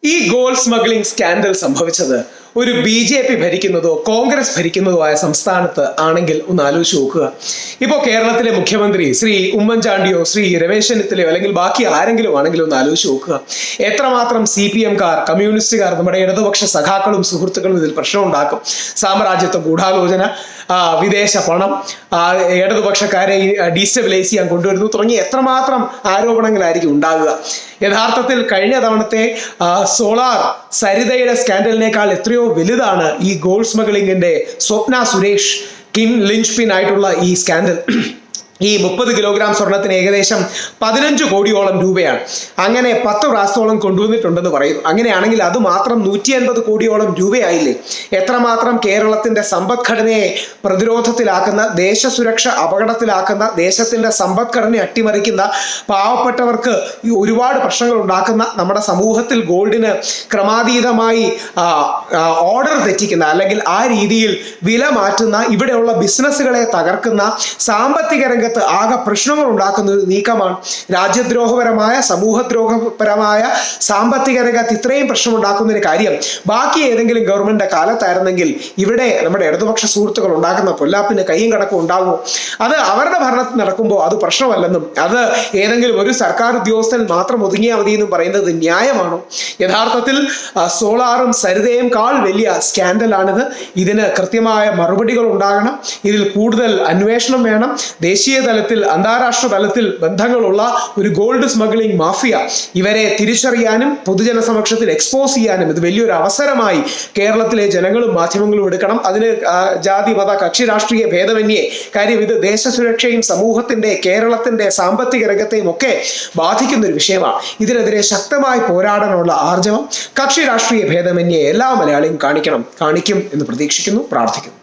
ഈ gold smuggling scandal സംഭവിച്ചത് ഒരു BJP ഭരിക്കുന്നതോ കോൺഗ്രസ് ഭരിക്കുന്നതോ ആയ സംസ്ഥാനത്ത് ആണെങ്കിൽ ഒന്ന് ആലോചിച്ച് നോക്കുക. ഇപ്പോൾ കേരളത്തിലെ മുഖ്യമന്ത്രി ശ്രീ ഉമ്മൻചാണ്ടിയോ ശ്രീ രമേശ് ചെന്നിത്തലയോ അല്ലെങ്കിൽ ബാക്കി ആരെങ്കിലും ആണെങ്കിലും ഒന്ന് ആലോചിച്ച് നോക്കുക. എത്രമാത്രം CPM-കാർ, കമ്മ്യൂണിസ്റ്റുകാർ, നമ്മുടെ ഇടതുപക്ഷ സഖാക്കളും സുഹൃത്തുക്കളും ഇതിൽ പ്രശ്നം ഉണ്ടാക്കും. സാമ്രാജ്യത്വ ഗൂഢാലോചന, വിദേശ പണം, ഇടതുപക്ഷക്കാരെ ഡീസ്റ്റബിലൈസ് ചെയ്യാൻ കൊണ്ടുവരുന്നു തുടങ്ങി എത്രമാത്രം ആരോപണങ്ങളായിരിക്കും ഉണ്ടാകുക. യഥാർത്ഥത്തിൽ കഴിഞ്ഞ തവണത്തെ സോളാർ സരിതയുടെ സ്കാൻഡലിനേക്കാൾ എത്രയോ വലുതാണ് ഈ gold സ്മഗ്ലിംഗിന്റെ Swapna Suresh Kim Lynch പിൻ ആയിട്ടുള്ള ഈ സ്കാൻഡൽ. ഈ 30 കിലോഗ്രാം സ്വർണത്തിന് ഏകദേശം 15 കോടിയോളം രൂപയാണ്. അങ്ങനെ 10 പ്രാവശ്യത്തോളം കൊണ്ടുവന്നിട്ടുണ്ടെന്ന് പറയുന്നു. അങ്ങനെയാണെങ്കിൽ അത് മാത്രം 150 കോടിയോളം രൂപയായില്ലേ? എത്രമാത്രം കേരളത്തിന്റെ സമ്പദ്ഘടനയെ പ്രതിരോധത്തിലാക്കുന്ന, ദേശസുരക്ഷ അപകടത്തിലാക്കുന്ന, ദേശത്തിന്റെ സമ്പദ്ഘടനയെ അട്ടിമറിക്കുന്ന, പാവപ്പെട്ടവർക്ക് ഒരുപാട് പ്രശ്നങ്ങൾ ഉണ്ടാക്കുന്ന, നമ്മുടെ സമൂഹത്തിൽ ഗോൾഡിന് ക്രമാതീതമായി ഓർഡർ തെറ്റിക്കുന്ന അല്ലെങ്കിൽ ആ രീതിയിൽ വില മാറ്റുന്ന, ഇവിടെയുള്ള ബിസിനസ്സുകളെ തകർക്കുന്ന, സാമ്പത്തിക രംഗത്ത് ആകെ പ്രശ്നങ്ങൾ ഉണ്ടാക്കുന്ന ഒരു നീക്കമാണ്. രാജ്യദ്രോഹപരമായ, സമൂഹദ്രോഹപരമായ, സാമ്പത്തിക രംഗത്ത് ഇത്രയും പ്രശ്നം ഉണ്ടാക്കുന്ന ഒരു കാര്യം ബാക്കി ഏതെങ്കിലും ഗവൺമെന്റിന്റെ കാലത്തായിരുന്നെങ്കിൽ ഇവിടെ നമ്മുടെ ഇടതുപക്ഷ സുഹൃത്തുക്കൾ ഉണ്ടാക്കുന്ന പൊല്ലാപ്പിന് കയ്യും കണക്കും ഉണ്ടാകുമോ? അത് അവരുടെ ഭരണത്തിൽ നടക്കുമ്പോൾ അത് പ്രശ്നമല്ലെന്നും അത് ഏതെങ്കിലും ഒരു സർക്കാർ ഉദ്യോഗസ്ഥൻ മാത്രം ഒതുങ്ങിയാൽ മതി എന്നും പറയുന്നത് ന്യായമാണോ? യഥാർത്ഥത്തിൽ സോളാറും സരിതയും കാൾ വലിയ സ്കാൻഡലാണിത്. ഇതിന് കൃത്യമായ മറുപടികൾ ഉണ്ടാകണം. ഇതിൽ കൂടുതൽ അന്വേഷണം വേണം. ദേശീയ തലത്തിൽ, അന്താരാഷ്ട്ര തലത്തിൽ ബന്ധങ്ങളുള്ള ഒരു ഗോൾഡ് സ്മഗ്ലിംഗ് മാഫിയ, ഇവരെ തിരിച്ചറിയാനും പൊതുജന സമക്ഷത്തിൽ എക്സ്പോസ് ചെയ്യാനും ഇത് വലിയൊരു അവസരമായി കേരളത്തിലെ ജനങ്ങളും മാധ്യമങ്ങളും എടുക്കണം. അതിന് ജാതി മത കക്ഷി രാഷ്ട്രീയ ഭേദമന്യേ, കാര്യം ഇത് ദേശസുരക്ഷയും സമൂഹത്തിന്റെ, കേരളത്തിന്റെ സാമ്പത്തിക രംഗത്തെയും ഒക്കെ ബാധിക്കുന്ന ഒരു വിഷയമാണ്. ഇതിനെതിരെ ശക്തമായി പോരാടാനുള്ള ആർജവം കക്ഷി രാഷ്ട്രീയ ഭേദമന്യേ എല്ലാ മലയാളിയും കാണിക്കും എന്ന് പ്രതീക്ഷിക്കുന്നു, പ്രാർത്ഥിക്കുന്നു.